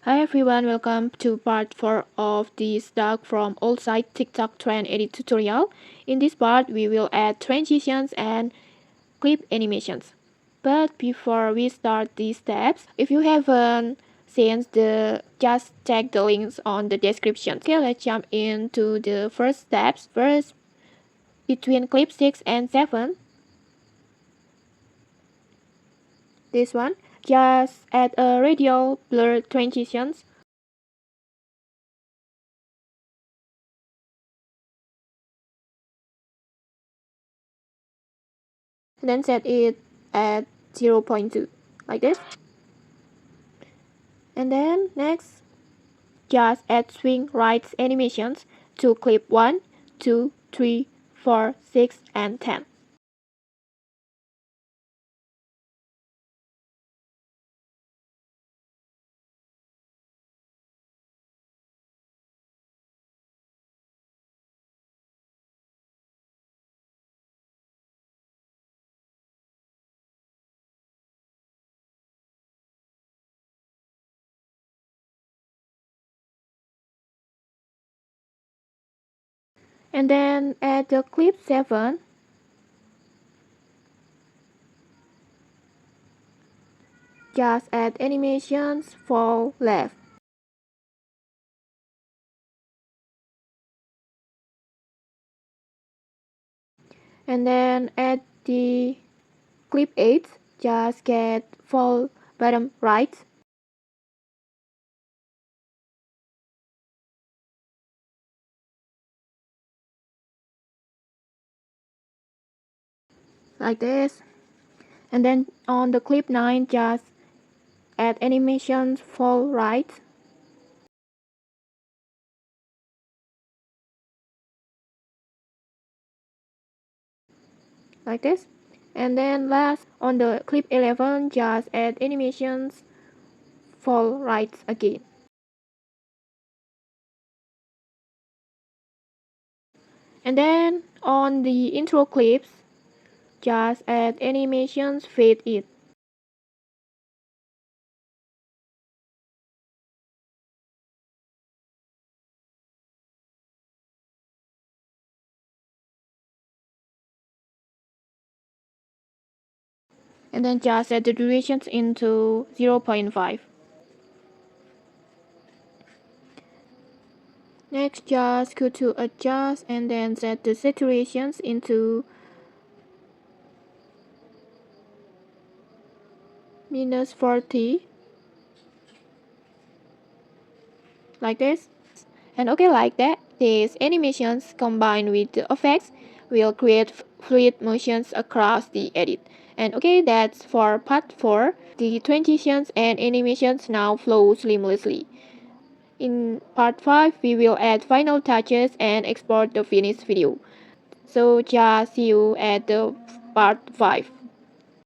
Hi everyone, welcome to part 4 of this Dark from Old Site TikTok Trend Edit tutorial. In this part, we will add transitions and clip animations. But before we start these steps, if you haven't seen just check the links on the description. Okay, let's jump into the first steps. First, between clip 6 and 7, this one, just add a radial blur transitions. Then set it at 0.2 like this. And then next, just add swing right animations to clip 1, 2, 3, 4, 6, and 10. And then at the clip 7, just add animations fall left. And then at the clip 8, just get fall bottom right. Like this. And then on the clip 9, just add animations fall right. Like this. And then last on the clip 11, just add animations fall right again. And then on the intro clips, just add animations fade it. And then just set the durations into 0.5. Next, just go to adjust and then set the saturations into -40, like this. And okay, like that, these animations combined with the effects will create fluid motions across the edit. And okay, that's for part 4. The transitions and animations now flow seamlessly. In part 5, we will add final touches and export the finished video. So just see you at the part 5.